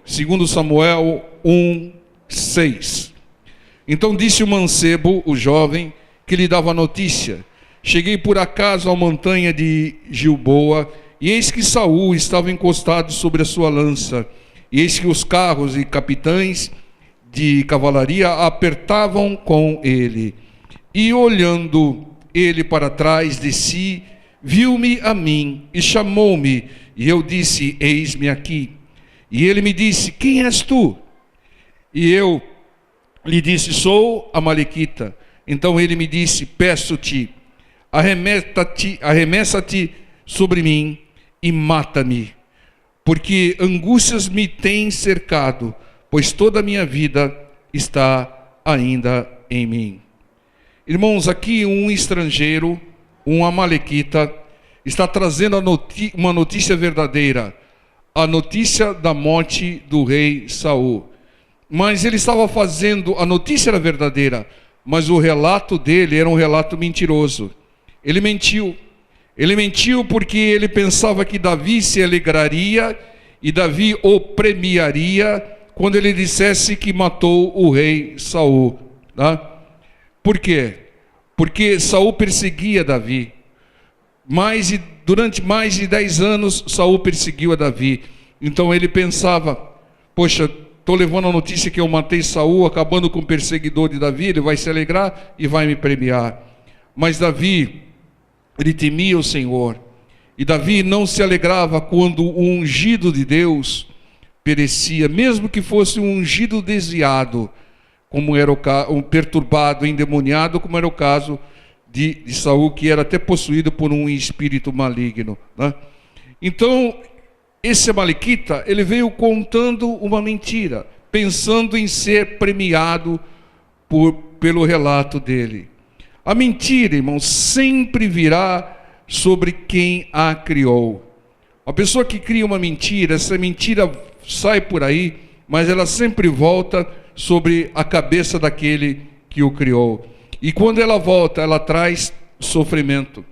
Segundo Samuel 1:6. Então disse o mancebo, o jovem, que lhe dava notícia: cheguei por acaso à montanha de Gilboa, e eis que Saul estava encostado sobre a sua lança, e eis que os carros e capitães de cavalaria apertavam com ele. E olhando ele para trás de si, viu-me a mim e chamou-me, e eu disse: eis-me aqui. E ele me disse: quem és tu? E eu lhe disse: sou amalequita. Então ele me disse: peço-te, arremessa-te sobre mim e mata-me, porque angústias me têm cercado, pois toda a minha vida está ainda em mim. Irmãos, aqui um estrangeiro, um amalequita, está trazendo uma notícia verdadeira, a notícia da morte do rei Saul. Mas ele estava fazendo, a notícia era verdadeira, mas o relato dele era um relato mentiroso. Ele mentiu porque ele pensava que Davi se alegraria e Davi o premiaria quando ele dissesse que matou o rei Saul, tá? Por quê? Porque Saul perseguia Davi. Durante mais de 10 anos, Saul perseguiu a Davi. Então ele pensava: poxa, estou levando a notícia que eu matei Saul, acabando com o perseguidor de Davi, ele vai se alegrar e vai me premiar. Mas Davi, ele temia o Senhor. E Davi não se alegrava quando o ungido de Deus perecia, mesmo que fosse um ungido desviado, como era o caso, um perturbado, endemoniado, como era o caso de Saul, que era até possuído por um espírito maligno, né? Então, esse amalequita, ele veio contando uma mentira, pensando em ser premiado pelo relato dele. A mentira, irmãos, sempre virá sobre quem a criou. A pessoa que cria uma mentira, essa mentira sai por aí, mas ela sempre volta sobre a cabeça daquele que o criou. E quando ela volta, ela traz sofrimento.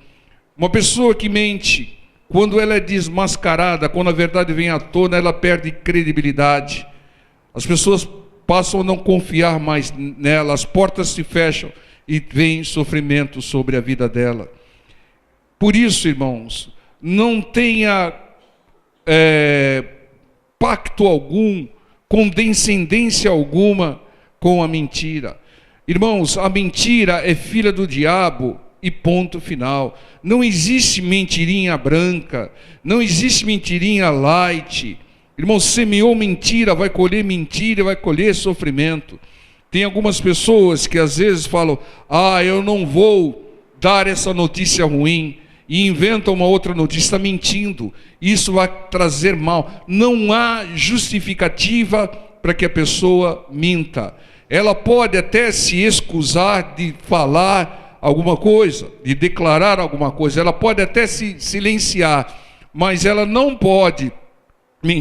Uma pessoa que mente, quando ela é desmascarada, quando a verdade vem à tona, ela perde credibilidade. As pessoas passam a não confiar mais nela, as portas se fecham e vem sofrimento sobre a vida dela. Por isso, irmãos, não tenha pacto algum, condescendência alguma com a mentira. Irmãos, a mentira é filha do diabo e ponto final. Não existe mentirinha branca, não existe mentirinha light. Irmãos, semeou mentira, vai colher mentira, vai colher sofrimento. Tem algumas pessoas que às vezes falam: eu não vou dar essa notícia ruim, e inventam uma outra notícia. Está mentindo, isso vai trazer mal. Não há justificativa para que a pessoa minta. Ela pode até se excusar de falar alguma coisa, de declarar alguma coisa, ela pode até se silenciar, mas ela não pode,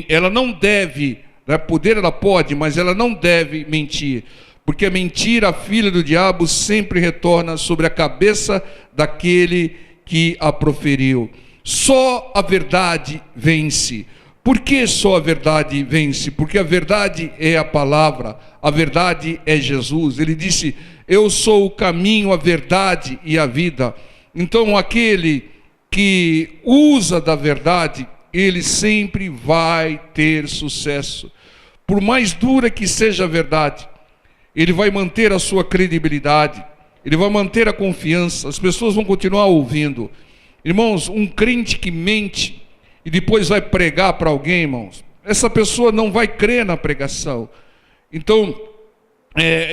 ela não deve, poder ela pode, mas ela não deve mentir, porque a mentira, a filha do diabo, sempre retorna sobre a cabeça daquele que a proferiu. Só a verdade vence. Por que só a verdade vence? Porque a verdade é a palavra, a verdade é Jesus. Ele disse: eu sou o caminho, a verdade e a vida. Então aquele que usa da verdade, ele sempre vai ter sucesso. Por mais dura que seja a verdade, ele vai manter a sua credibilidade, ele vai manter a confiança, as pessoas vão continuar ouvindo. Irmãos, um crente que mente e depois vai pregar para alguém, irmãos, essa pessoa não vai crer na pregação. Então,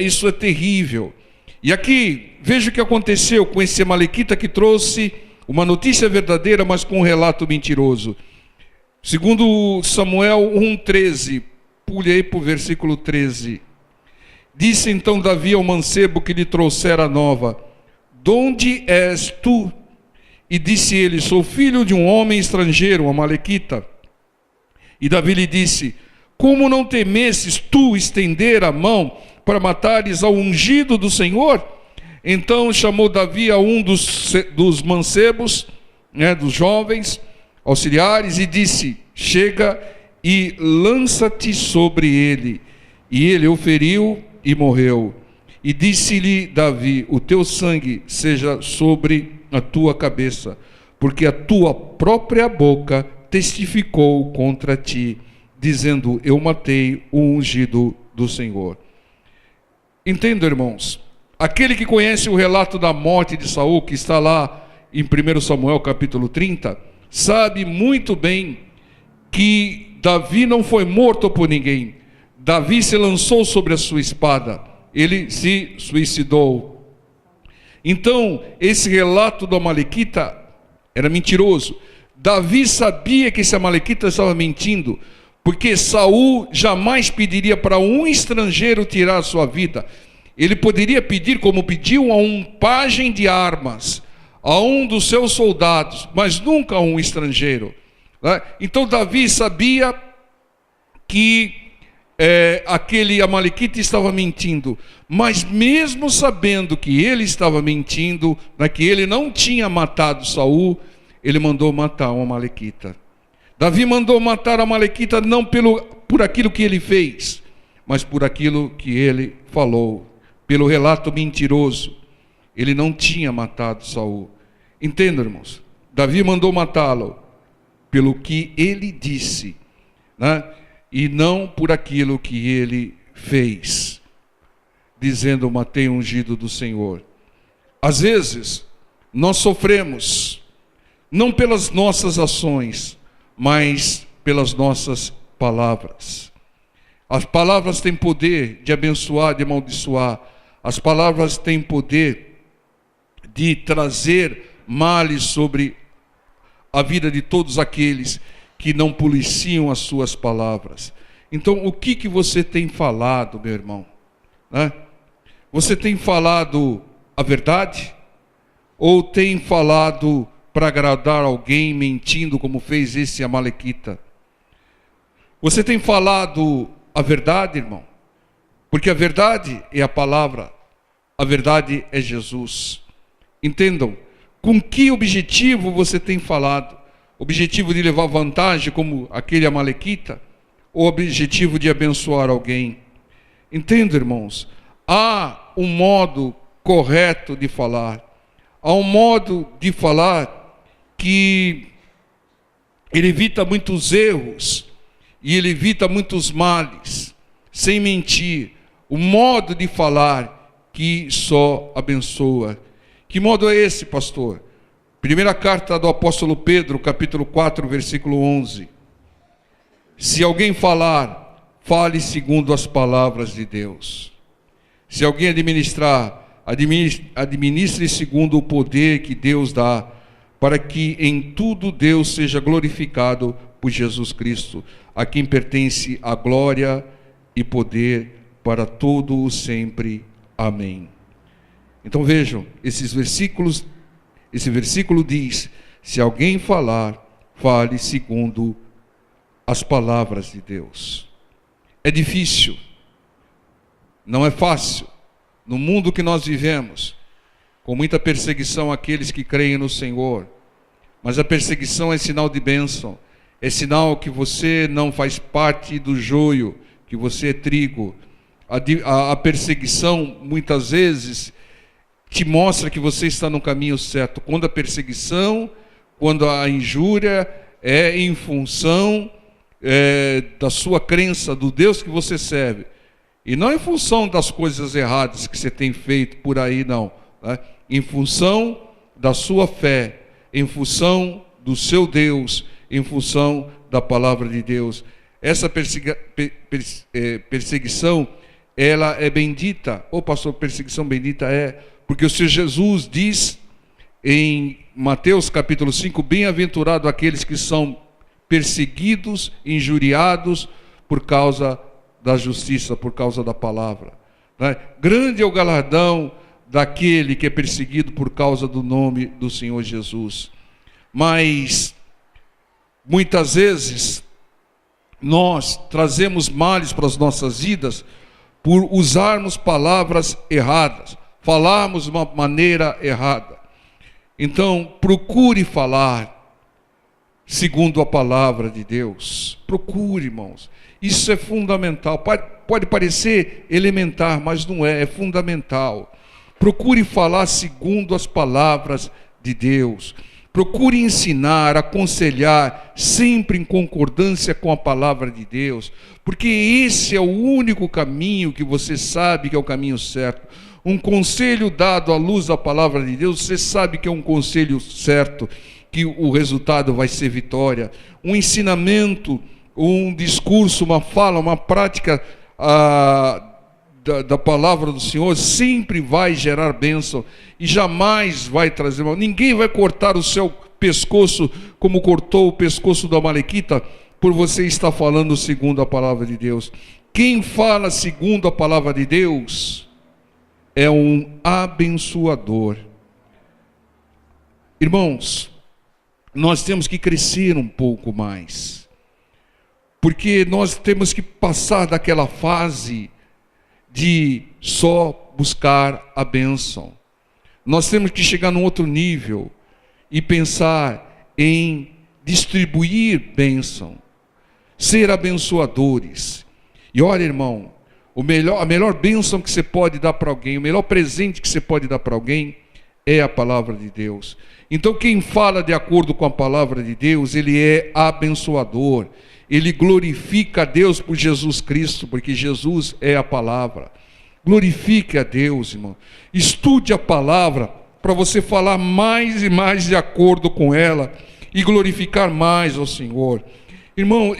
isso é terrível. E aqui, veja o que aconteceu com esse amalequita que trouxe uma notícia verdadeira, mas com um relato mentiroso. Segundo Samuel 1:13, pule aí para o versículo 13. Disse então Davi ao mancebo que lhe trouxera a nova: donde és tu? E disse ele: sou filho de um homem estrangeiro, um amalequita. E Davi lhe disse: como não temesses tu estender a mão para matares ao ungido do Senhor? Então chamou Davi a um dos mancebos, dos jovens auxiliares, e disse: chega e lança-te sobre ele. E ele o feriu e morreu. E disse-lhe Davi: o teu sangue seja sobre a tua cabeça, porque a tua própria boca testificou contra ti, dizendo: eu matei o ungido do Senhor. Entenda, irmãos, aquele que conhece o relato da morte de Saul, que está lá em 1 Samuel capítulo 30, sabe muito bem que Davi não foi morto por ninguém. Davi se lançou sobre a sua espada, ele se suicidou. Então, esse relato do amalequita era mentiroso. Davi sabia que esse amalequita estava mentindo, porque Saul jamais pediria para um estrangeiro tirar a sua vida. Ele poderia pedir, como pediu a um pajem de armas, a um dos seus soldados, mas nunca a um estrangeiro. Então Davi sabia que aquele amalequita estava mentindo, mas mesmo sabendo que ele estava mentindo, que ele não tinha matado Saul, ele mandou matar o amalequita. Davi mandou matar a amalequita não por aquilo que ele fez, mas por aquilo que ele falou, pelo relato mentiroso. Ele não tinha matado Saul. Entenda, irmãos, Davi mandou matá-lo pelo que ele disse, e não por aquilo que ele fez, dizendo: matei o ungido do Senhor. Às vezes nós sofremos não pelas nossas ações, mas pelas nossas palavras. As palavras têm poder de abençoar, de amaldiçoar. As palavras têm poder de trazer males sobre a vida de todos aqueles que não policiam as suas palavras. Então, o que você tem falado, meu irmão? Você tem falado a verdade? Ou tem falado para agradar alguém, mentindo, como fez esse amalequita? Você tem falado a verdade, irmão? Porque a verdade é a palavra, a verdade é Jesus. Entendam, com que objetivo você tem falado? Objetivo de levar vantagem, como aquele amalequita? Ou objetivo de abençoar alguém? Entenda, irmãos, há um modo correto de falar. Há um modo de falar que ele evita muitos erros e ele evita muitos males, sem mentir. O modo de falar que só abençoa. Que modo é esse, pastor? Primeira carta do apóstolo Pedro, capítulo 4, versículo 11. Se alguém falar, fale segundo as palavras de Deus. Se alguém administrar, administre segundo o poder que Deus dá, para que em tudo Deus seja glorificado por Jesus Cristo, a quem pertence a glória e poder para todo o sempre. Amém. Então vejam, esse versículo diz: se alguém falar, fale segundo as palavras de Deus. É difícil, não é fácil, no mundo que nós vivemos, com muita perseguição àqueles que creem no Senhor. Mas a perseguição é sinal de bênção, é sinal que você não faz parte do joio, que você é trigo. A perseguição, muitas vezes, te mostra que você está no caminho certo. Quando a perseguição, quando a injúria é em função da sua crença, do Deus que você serve, e não em função das coisas erradas que você tem feito por aí, não. Em função da sua fé, em função do seu Deus, em função da palavra de Deus. Essa perseguição, ela é bendita. Ô pastor, perseguição bendita é, porque o Senhor Jesus diz em Mateus capítulo 5, bem-aventurado aqueles que são perseguidos, injuriados por causa da justiça, por causa da palavra. Grande é o galardão daquele que é perseguido por causa do nome do Senhor Jesus. Mas muitas vezes nós trazemos males para as nossas vidas por usarmos palavras erradas, falarmos de uma maneira errada. Então procure falar segundo a palavra de Deus. Procure, irmãos. Isso é fundamental. Pode parecer elementar, mas não é. É fundamental. Procure falar segundo as palavras de Deus. Procure ensinar, aconselhar, sempre em concordância com a palavra de Deus. Porque esse é o único caminho que você sabe que é o caminho certo. Um conselho dado à luz da palavra de Deus, você sabe que é um conselho certo, que o resultado vai ser vitória. Um ensinamento, um discurso, uma fala, uma prática da palavra do Senhor sempre vai gerar bênção e jamais vai trazer mal. Ninguém vai cortar o seu pescoço como cortou o pescoço da Amalequita por você estar falando segundo a palavra de Deus. Quem fala segundo a palavra de Deus é um abençoador. Irmãos, nós temos que crescer um pouco mais, porque nós temos que passar daquela fase de só buscar a bênção. Nós temos que chegar num outro nível e pensar em distribuir bênção, ser abençoadores. E olha, irmão, a melhor bênção que você pode dar para alguém, o melhor presente que você pode dar para alguém é a palavra de Deus. Então quem fala de acordo com a palavra de Deus, ele é abençoador. Ele glorifica a Deus por Jesus Cristo, porque Jesus é a palavra. Glorifique a Deus, irmão. Estude a palavra para você falar mais e mais de acordo com ela e glorificar mais ao Senhor. Irmão,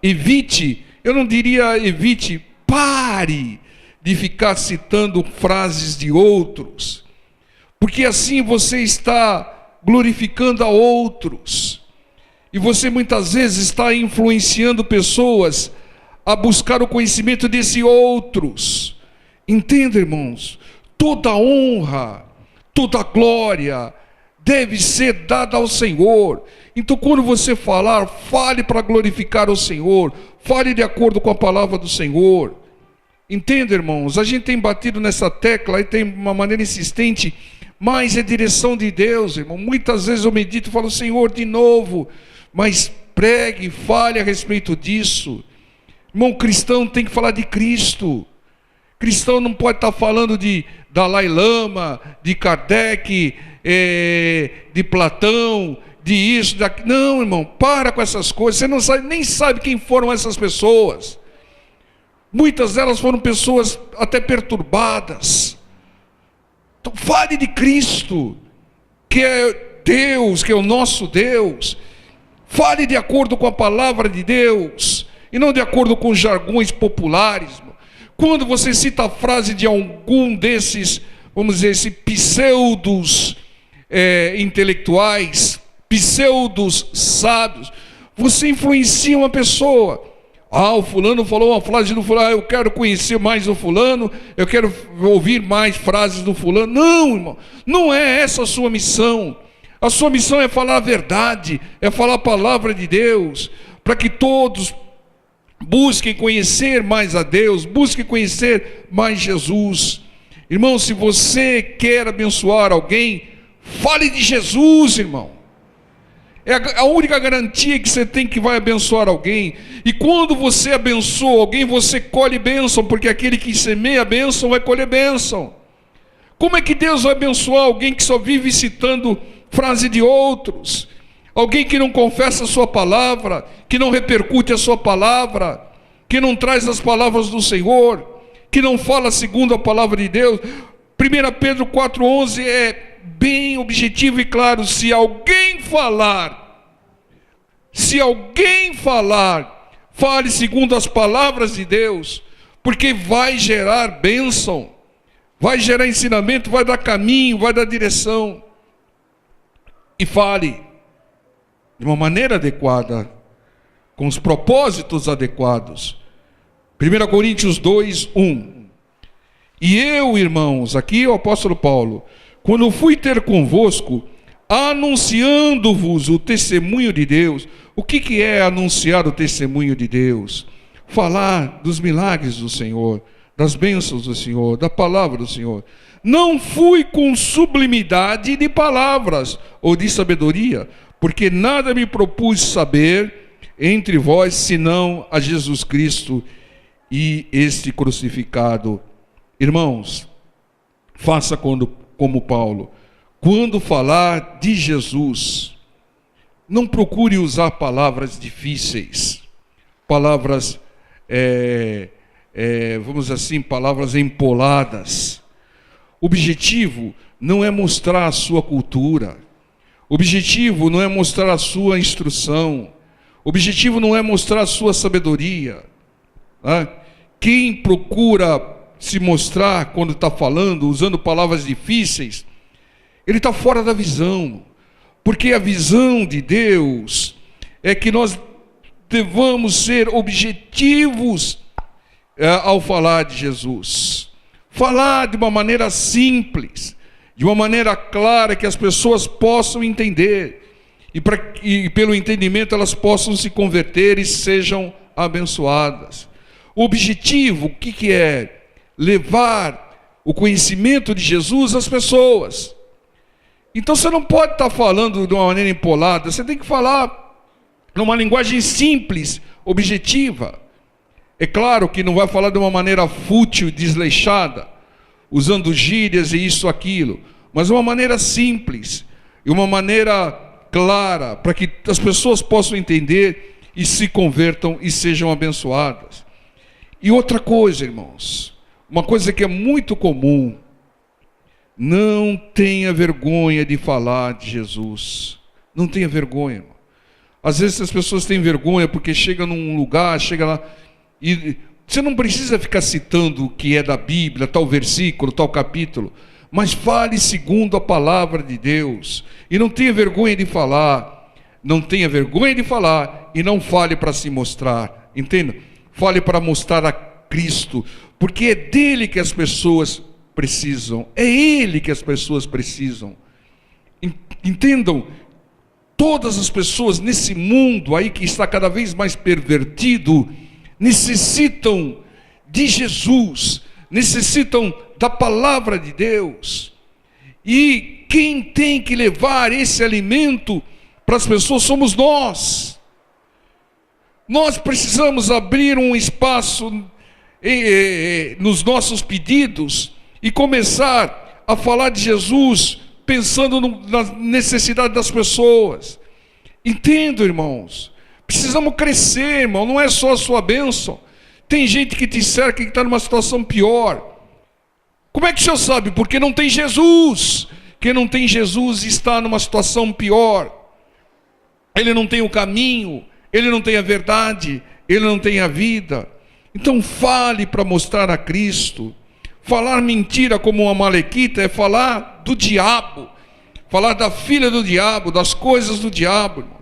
evite, eu não diria evite, pare de ficar citando frases de outros, porque assim você está glorificando a outros, e você muitas vezes está influenciando pessoas a buscar o conhecimento desses outros. Entenda, irmãos, toda honra, toda glória deve ser dada ao Senhor. Então quando você falar, fale para glorificar o Senhor, fale de acordo com a palavra do Senhor. Entenda, irmãos, a gente tem batido nessa tecla e tem uma maneira insistente, mas é direção de Deus, irmão. Muitas vezes eu medito e falo, Senhor, de novo, mas pregue, fale a respeito disso. Irmão, cristão tem que falar de Cristo. Cristão não pode estar falando de Dalai Lama, de Kardec, de Platão, de isso, daquilo. Não, irmão, para com essas coisas. Você não sabe, nem sabe quem foram essas pessoas. Muitas delas foram pessoas até perturbadas. Então fale de Cristo, que é Deus, que é o nosso Deus. Fale de acordo com a palavra de Deus e não de acordo com os jargões populares. Quando você cita a frase de algum desses, vamos dizer assim, pseudos intelectuais, pseudos sábios, você influencia uma pessoa. O fulano falou uma frase do fulano, eu quero conhecer mais o fulano, eu quero ouvir mais frases do fulano. Não, irmão, não é essa a sua missão. A sua missão é falar a verdade, é falar a palavra de Deus, para que todos busquem conhecer mais a Deus, busquem conhecer mais Jesus. Irmão, se você quer abençoar alguém, fale de Jesus, irmão. É a única garantia que você tem que vai abençoar alguém. E quando você abençoa alguém, você colhe bênção, porque aquele que semeia bênção vai colher bênção. Como é que Deus vai abençoar alguém que só vive citando frase de outros? Alguém que não confessa a sua palavra, que não repercute a sua palavra, que não traz as palavras do Senhor, que não fala segundo a palavra de Deus. 1 Pedro 4,11 é bem objetivo e claro: se alguém falar, fale segundo as palavras de Deus, porque vai gerar bênção, vai gerar ensinamento, vai dar caminho, vai dar direção. E fale de uma maneira adequada, com os propósitos adequados. 1 Coríntios 2:1. E eu, irmãos, aqui o apóstolo Paulo, quando fui ter convosco, anunciando-vos o testemunho de Deus. O que é anunciar o testemunho de Deus? Falar dos milagres do Senhor, das bênçãos do Senhor, da palavra do Senhor. Não fui com sublimidade de palavras ou de sabedoria, porque nada me propus saber entre vós, senão a Jesus Cristo e este crucificado. Irmãos, faça como Paulo. Quando falar de Jesus, não procure usar palavras difíceis, palavras, vamos dizer assim, palavras empoladas. O objetivo não é mostrar a sua cultura. O objetivo não é mostrar a sua instrução. O objetivo não é mostrar a sua sabedoria. Quem procura se mostrar quando está falando, usando palavras difíceis, ele está fora da visão. Porque a visão de Deus é que nós devamos ser objetivos ao falar de Jesus. Falar de uma maneira simples, de uma maneira clara, que as pessoas possam entender. E pelo entendimento elas possam se converter e sejam abençoadas. O objetivo, o que é? Levar o conhecimento de Jesus às pessoas. Então você não pode estar falando de uma maneira empolada, você tem que falar numa linguagem simples, objetiva. É claro que não vai falar de uma maneira fútil, desleixada, usando gírias e isso, aquilo, mas uma maneira simples e uma maneira clara, para que as pessoas possam entender e se convertam e sejam abençoadas. E outra coisa, irmãos, uma coisa que é muito comum: não tenha vergonha de falar de Jesus. Não tenha vergonha, irmão. Às vezes as pessoas têm vergonha porque chega num lugar, chega lá, e você não precisa ficar citando o que é da Bíblia, tal versículo, tal capítulo, mas fale segundo a palavra de Deus. E não tenha vergonha de falar. Não tenha vergonha de falar e não fale para se mostrar. Entenda? Fale para mostrar a Cristo, porque é dele que as pessoas precisam. É ele que as pessoas precisam. Entendam? Todas as pessoas nesse mundo aí que está cada vez mais pervertido necessitam de Jesus, necessitam da palavra de Deus. E quem tem que levar esse alimento para as pessoas somos nós. Nós precisamos abrir um espaço nos nossos pedidos e começar a falar de Jesus pensando na necessidade das pessoas. Entendo, irmãos. Precisamos crescer, irmão. Não é só a sua bênção. Tem gente que te cerca que está numa situação pior. Como é que o senhor sabe? Porque não tem Jesus. Quem não tem Jesus está numa situação pior. Ele não tem o caminho, ele não tem a verdade, ele não tem a vida. Então fale para mostrar a Cristo. Falar mentira como uma amalequita é falar do diabo, falar da filha do diabo, das coisas do diabo, irmãos.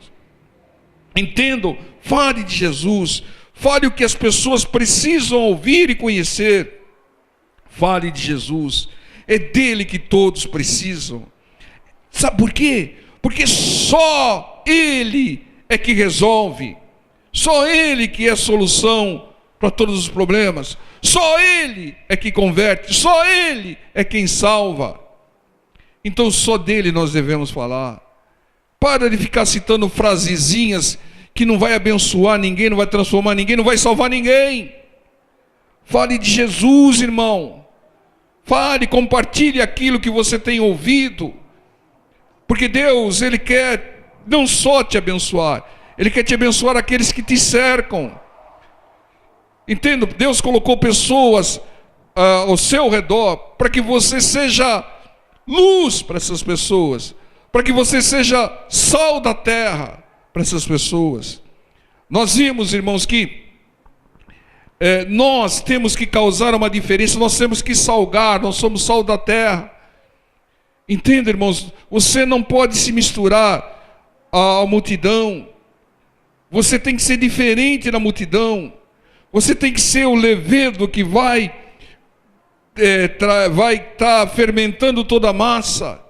Entendam? Fale de Jesus, fale o que as pessoas precisam ouvir e conhecer. Fale de Jesus, é dele que todos precisam. Sabe por quê? Porque só ele é que resolve, só ele que é a solução para todos os problemas, só ele é que converte, só ele é quem salva. Então só dele nós devemos falar. Para de ficar citando frasezinhas que não vai abençoar ninguém, não vai transformar ninguém, não vai salvar ninguém. Fale de Jesus, irmão. Fale, compartilhe aquilo que você tem ouvido. Porque Deus, Ele quer não só te abençoar, Ele quer te abençoar aqueles que te cercam. Entenda? Deus colocou pessoas ao seu redor para que você seja luz para essas pessoas, para que você seja sal da terra para essas pessoas. Nós vimos, irmãos, que nós temos que causar uma diferença, nós temos que salgar, nós somos sal da terra. Entenda, irmãos, você não pode se misturar à multidão, você tem que ser diferente da multidão, você tem que ser o levedo que vai estar fermentando toda a massa.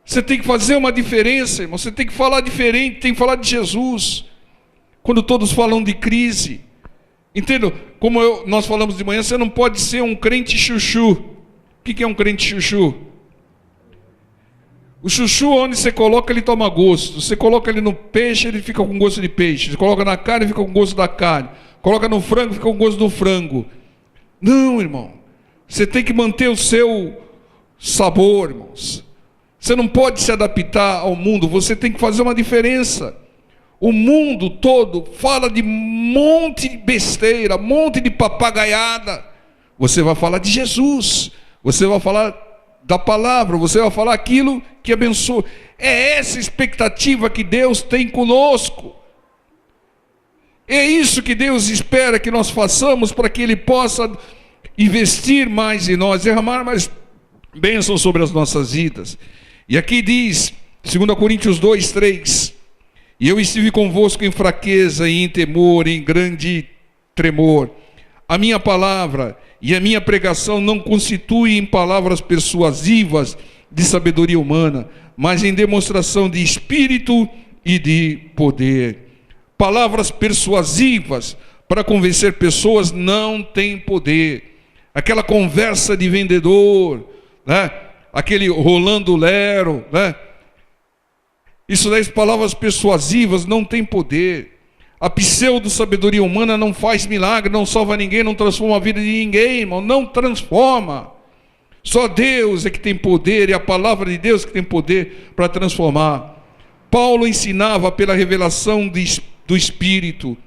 Você tem que fazer uma diferença, irmão. Você tem que falar diferente, tem que falar de Jesus. Quando todos falam de crise, Entendo? Como nós falamos de manhã, você não pode ser um crente chuchu. O que é um crente chuchu? O chuchu, onde você coloca, ele toma gosto. Você coloca ele no peixe, ele fica com gosto de peixe. Você coloca na carne, ele fica com gosto da carne. Coloca no frango, fica com gosto do frango. Não, irmão. Você tem que manter o seu sabor, irmãos. Você não pode se adaptar ao mundo. Você tem que fazer uma diferença. O mundo todo fala de monte de besteira, monte de papagaiada. Você vai falar de Jesus. Você vai falar da palavra, você vai falar aquilo que abençoa. É essa expectativa que Deus tem conosco. É isso que Deus espera que nós façamos, para que Ele possa investir mais em nós, derramar mais bênçãos sobre as nossas vidas. E aqui diz, 2 Coríntios 2, 3: e eu estive convosco em fraqueza e em temor, em grande tremor. A minha palavra e a minha pregação não constituem palavras persuasivas de sabedoria humana, mas em demonstração de espírito e de poder. Palavras persuasivas para convencer pessoas não têm poder. Aquela conversa de vendedor, né? Aquele rolando lero, né? Isso daí, palavras persuasivas não têm poder. A pseudo-sabedoria humana não faz milagre, não salva ninguém, não transforma a vida de ninguém, irmão, não transforma. Só Deus é que tem poder, e a palavra de Deus que tem poder para transformar. Paulo ensinava pela revelação do Espírito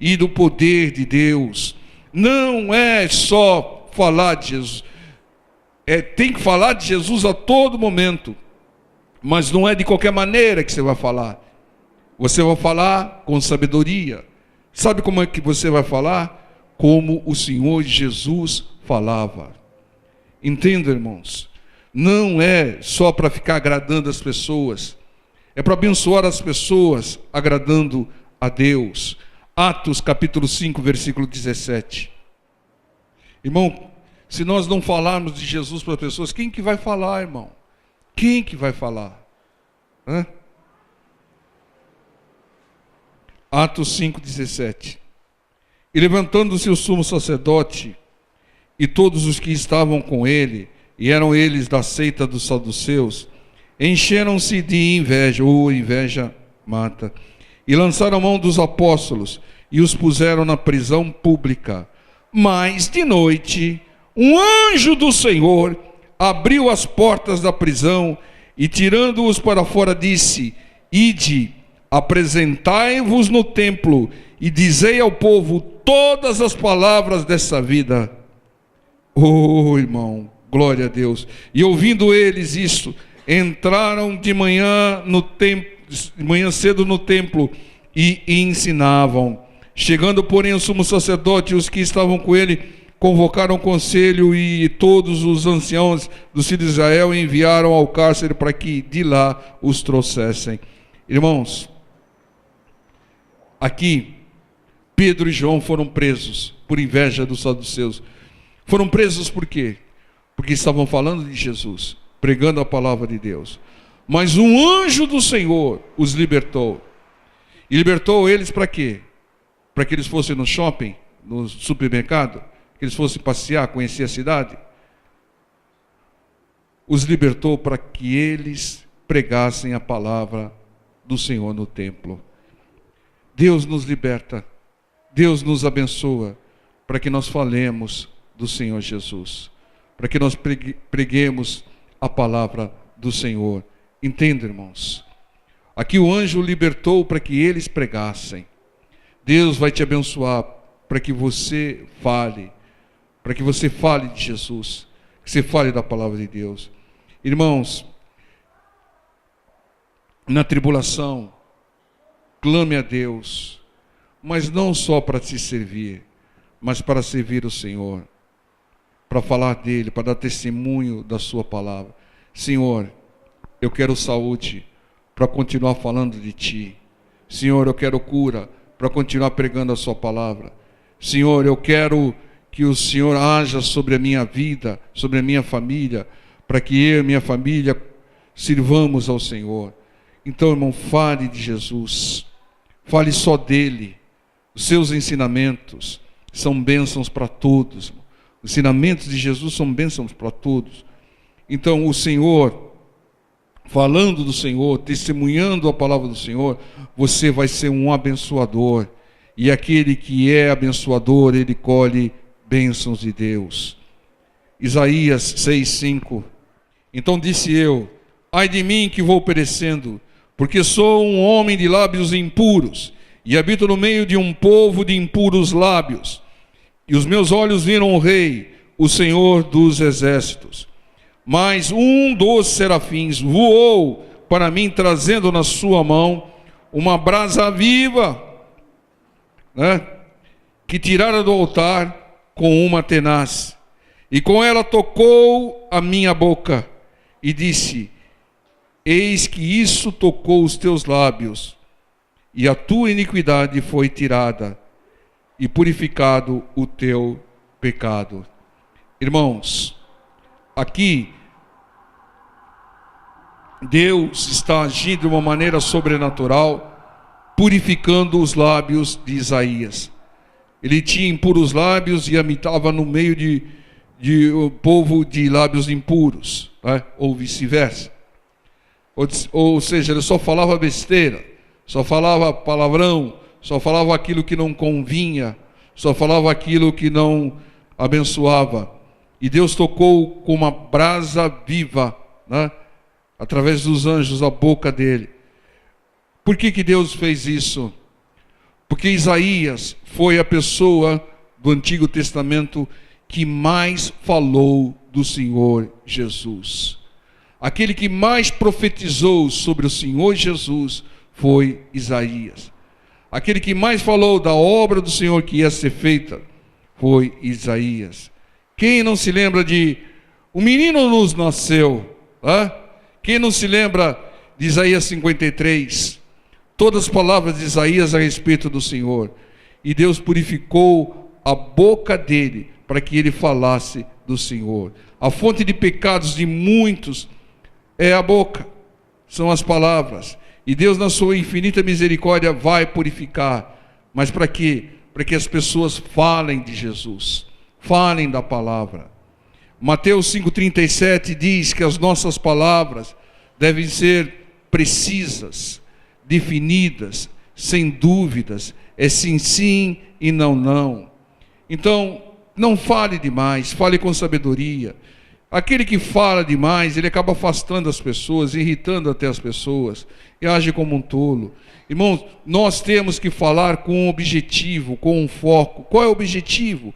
e do poder de Deus. Não é só falar de Jesus, tem que falar de Jesus a todo momento, mas não é de qualquer maneira que você vai falar. Você vai falar com sabedoria. Sabe como é que você vai falar? Como o Senhor Jesus falava. Entenda, irmãos, não é só para ficar agradando as pessoas, é para abençoar as pessoas, agradando a Deus. Atos capítulo 5, versículo 17. Irmão, se nós não falarmos de Jesus para as pessoas, quem que vai falar, irmão? Quem que vai falar? Hã? Atos 5,17. E levantando-se o sumo sacerdote e todos os que estavam com ele, e eram eles da seita dos saduceus, encheram-se de inveja, inveja mata, e lançaram mão dos apóstolos, e os puseram na prisão pública. Mas de noite, um anjo do Senhor abriu as portas da prisão, e tirando-os para fora disse: ide, apresentai-vos no templo e dizei ao povo todas as palavras dessa vida. Oh, irmão, glória a Deus. E ouvindo eles isto, entraram de manhã cedo no templo e ensinavam. Chegando, porém, o sumo sacerdote e os que estavam com ele convocaram o conselho, e todos os anciãos dos filhos de Israel enviaram ao cárcere para que de lá os trouxessem. Irmãos, aqui, Pedro e João foram presos por inveja dos saduceus. Foram presos por quê? Porque estavam falando de Jesus, pregando a palavra de Deus. Mas um anjo do Senhor os libertou. E libertou eles para quê? Para que eles fossem no shopping, no supermercado, que eles fossem passear, conhecer a cidade. Os libertou para que eles pregassem a palavra do Senhor no templo. Deus nos liberta, Deus nos abençoa, para que nós falemos do Senhor Jesus, para que nós preguemos a palavra do Senhor. Entenda, irmãos, aqui o anjo libertou para que eles pregassem. Deus vai te abençoar para que você fale, de Jesus, que você fale da palavra de Deus. Irmãos, na tribulação, clame a Deus, mas não só para te servir, mas para servir o Senhor, para falar dele, para dar testemunho da sua palavra. Senhor, eu quero saúde para continuar falando de ti. Senhor, eu quero cura para continuar pregando a sua palavra. Senhor, eu quero que o Senhor haja sobre a minha vida, sobre a minha família, para que eu e minha família sirvamos ao Senhor. Então, irmão, fale de Jesus, fale só dele, os seus ensinamentos, são bênçãos para todos. Os ensinamentos de Jesus são bênçãos para todos. Então, o Senhor, falando do Senhor, testemunhando a palavra do Senhor, você vai ser um abençoador. E aquele que é abençoador, ele colhe bênçãos de Deus. Isaías 6:5. Então disse eu: ai de mim que vou perecendo, porque sou um homem de lábios impuros, e habito no meio de um povo de impuros lábios. E os meus olhos viram o Rei, o Senhor dos exércitos. Mas um dos serafins voou para mim, trazendo na sua mão uma brasa viva, que tirara do altar com uma tenaz. E com ela tocou a minha boca e disse: eis que isso tocou os teus lábios, e a tua iniquidade foi tirada, e purificado o teu pecado. Irmãos, aqui Deus está agindo de uma maneira sobrenatural, purificando os lábios de Isaías. Ele tinha impuros lábios e habitava no meio de um povo de lábios impuros, ou vice-versa. Ou seja, ele só falava besteira, só falava palavrão, só falava aquilo que não convinha, só falava aquilo que não abençoava. E Deus tocou com uma brasa viva, através dos anjos, a boca dele. Por que Deus fez isso? Porque Isaías foi a pessoa do Antigo Testamento que mais falou do Senhor Jesus. Aquele que mais profetizou sobre o Senhor Jesus foi Isaías. Aquele que mais falou da obra do Senhor que ia ser feita foi Isaías. Quem não se lembra de "o menino nos nasceu"? Quem não se lembra de Isaías 53? Todas as palavras de Isaías a respeito do Senhor. E Deus purificou a boca dele para que ele falasse do Senhor. A fonte de pecados de muitos é a boca, são as palavras. E Deus, na sua infinita misericórdia, vai purificar. Mas para quê? Para que as pessoas falem de Jesus, falem da palavra. Mateus 5,37 diz que as nossas palavras devem ser precisas, definidas, sem dúvidas. É sim, sim e não, não. Então, não fale demais, fale com sabedoria. Aquele que fala demais, ele acaba afastando as pessoas, irritando até as pessoas, e age como um tolo. Irmãos, nós temos que falar com um objetivo, com um foco. Qual é o objetivo?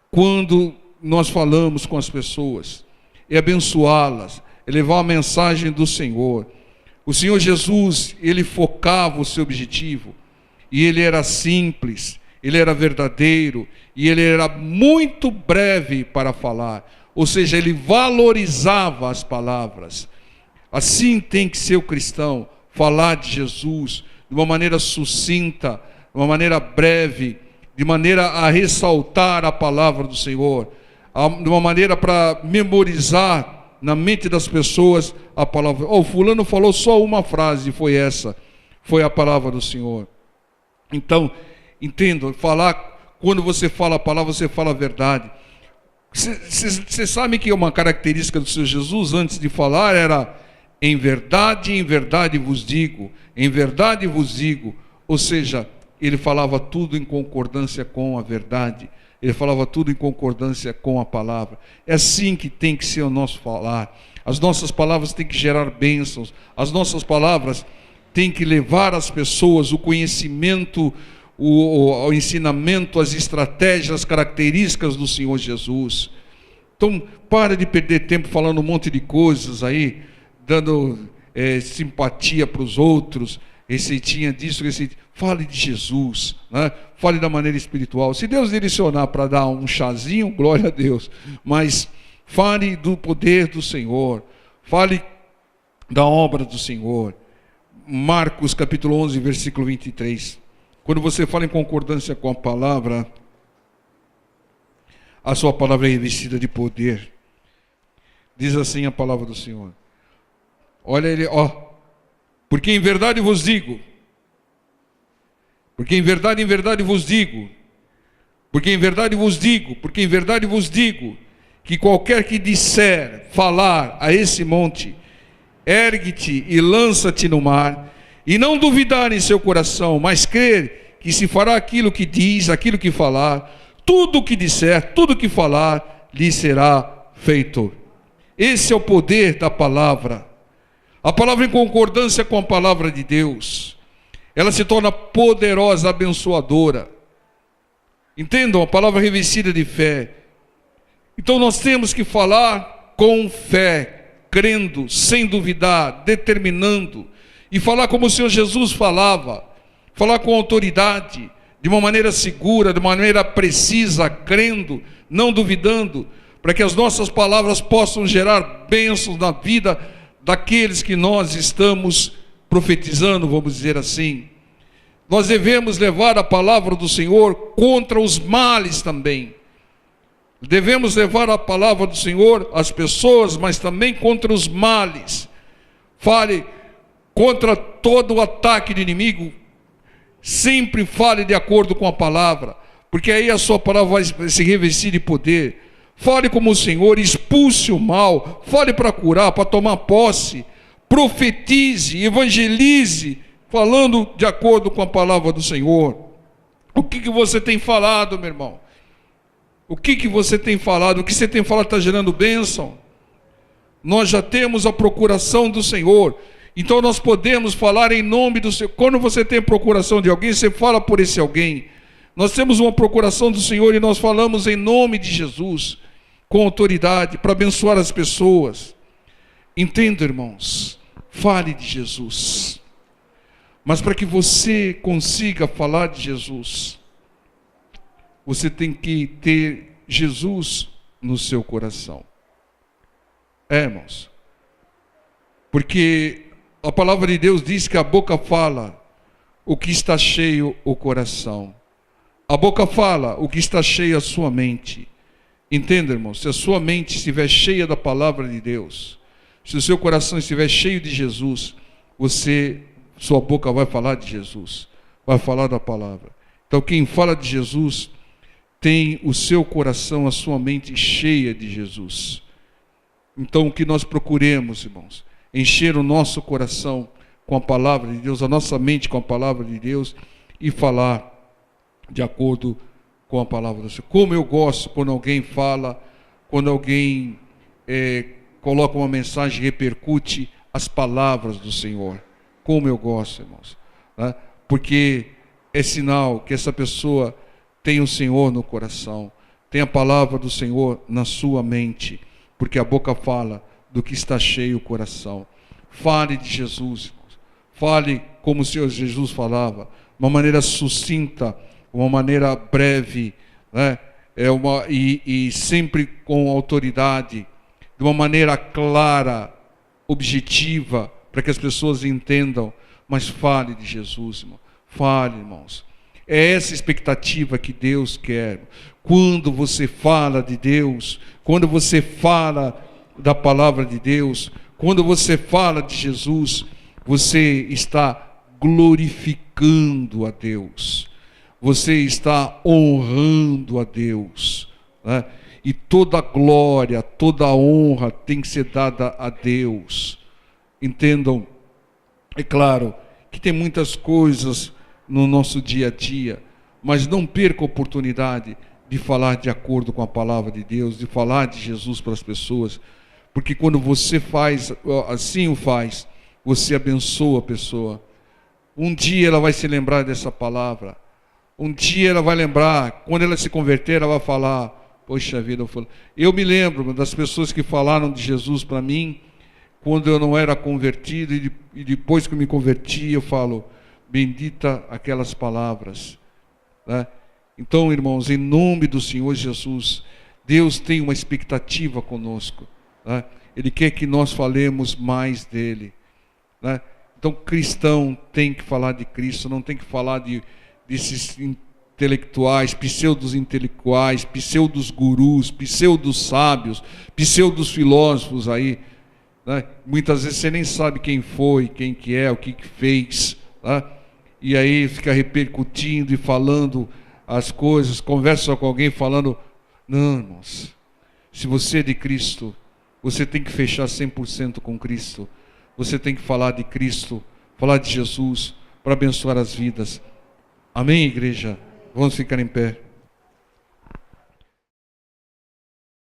Quando nós falamos com as pessoas, é abençoá-las, é levar a mensagem do Senhor. O Senhor Jesus, ele focava o seu objetivo, e ele era simples, ele era verdadeiro, e ele era muito breve para falar. Ou seja, ele valorizava as palavras. Assim tem que ser o cristão, falar de Jesus de uma maneira sucinta, de uma maneira breve, de maneira a ressaltar a palavra do Senhor, de uma maneira para memorizar na mente das pessoas a palavra. Fulano falou só uma frase, foi essa, foi a palavra do Senhor. Então, entenda, quando você fala a palavra, você fala a verdade. Você sabe que uma característica do Senhor Jesus, antes de falar, era em verdade vos digo, em verdade vos digo. Ou seja, ele falava tudo em concordância com a verdade, ele falava tudo em concordância com a palavra. É assim que tem que ser o nosso falar. As nossas palavras têm que gerar bênçãos, as nossas palavras têm que levar às pessoas o conhecimento, o ensinamento, as estratégias, as características do Senhor Jesus. Então, para de perder tempo falando um monte de coisas aí, dando simpatia para os outros, receitinha disso, receitinha. Fale de Jesus, fale da maneira espiritual. Se Deus direcionar para dar um chazinho, glória a Deus, mas fale do poder do Senhor, fale da obra do Senhor. Marcos capítulo 11, versículo 23. Quando você fala em concordância com a palavra, a sua palavra é revestida de poder. Diz assim a palavra do Senhor. Olha ele, porque em verdade vos digo, Porque em verdade vos digo, que qualquer que disser, falar a esse monte, ergue-te e lança-te no mar, e não duvidar em seu coração, mas crer que se fará aquilo que diz, aquilo que falar, tudo o que disser, tudo o que falar, lhe será feito. Esse é o poder da palavra. A palavra em concordância com a palavra de Deus, ela se torna poderosa, abençoadora. Entendam, a palavra revestida de fé. Então nós temos que falar com fé, crendo, sem duvidar, determinando, e falar como o Senhor Jesus falava, falar com autoridade, de uma maneira segura, de uma maneira precisa, crendo, não duvidando, para que as nossas palavras possam gerar bênçãos na vida daqueles que nós estamos profetizando, vamos dizer assim. Nós devemos levar a palavra do Senhor contra os males também. Devemos levar a palavra do Senhor às pessoas, mas também contra os males. Fale contra todo o ataque do inimigo. Sempre fale de acordo com a palavra, porque aí a sua palavra vai se revestir de poder. Fale como o Senhor, expulse o mal. Fale para curar, para tomar posse. Profetize, evangelize, falando de acordo com a palavra do Senhor. O que você tem falado, meu irmão? O que você tem falado? O que você tem falado está gerando bênção? Nós já temos a procuração do Senhor, então nós podemos falar em nome do Senhor. Quando você tem procuração de alguém, você fala por esse alguém. Nós temos uma procuração do Senhor e nós falamos em nome de Jesus, com autoridade, para abençoar as pessoas. Entenda, irmãos, fale de Jesus. Mas para que você consiga falar de Jesus, você tem que ter Jesus no seu coração. Irmãos, porque a palavra de Deus diz que a boca fala o que está cheio o coração. A boca fala o que está cheio a sua mente. Entenda, irmãos, se a sua mente estiver cheia da palavra de Deus, se o seu coração estiver cheio de Jesus, sua boca vai falar de Jesus, vai falar da palavra. Então quem fala de Jesus tem o seu coração, a sua mente cheia de Jesus. Então que nós procuremos, irmãos, encher o nosso coração com a palavra de Deus, a nossa mente com a palavra de Deus e falar de acordo com a palavra do Senhor. Como eu gosto quando alguém fala, quando alguém coloca uma mensagem e repercute as palavras do Senhor. Como eu gosto, irmãos, né? Porque é sinal que essa pessoa tem o Senhor no coração, tem a palavra do Senhor na sua mente, porque a boca fala do que está cheio o coração. Fale de Jesus, irmãos. Fale como o Senhor Jesus falava, uma maneira sucinta, uma maneira breve, né? E sempre com autoridade, de uma maneira clara, objetiva, para que as pessoas entendam. Mas fale de Jesus, irmão. Fale, irmãos. É essa expectativa que Deus quer. Quando você fala de Deus, quando você fala da palavra de Deus, quando você fala de Jesus, você está glorificando a Deus. Você está honrando a Deus, né? E toda glória, toda honra tem que ser dada a Deus. Entendam, é claro que tem muitas coisas no nosso dia a dia, mas não perca a oportunidade de falar de acordo com a palavra de Deus, de falar de Jesus para as pessoas, porque quando você faz, assim o faz, você abençoa a pessoa. Um dia ela vai se lembrar dessa palavra, um dia ela vai lembrar, quando ela se converter, ela vai falar, poxa vida, eu me lembro das pessoas que falaram de Jesus para mim, quando eu não era convertido, e depois que eu me converti, eu falo, bendita aquelas palavras, né? Então, irmãos, em nome do Senhor Jesus, Deus tem uma expectativa conosco, né? Ele quer que nós falemos mais dele, né? Então, cristão tem que falar de Cristo, não tem que falar desses intelectuais, pseudos intelectuais, pseudos gurus, pseudos sábios, pseudos filósofos aí, né? Muitas vezes você nem sabe quem foi, quem que é, o que que fez, né? E aí fica repercutindo e falando as coisas, conversa com alguém falando, não, irmãos, se você é de Cristo, você tem que fechar 100% com Cristo, você tem que falar de Cristo, falar de Jesus, para abençoar as vidas. Amém, igreja? Vamos ficar em pé.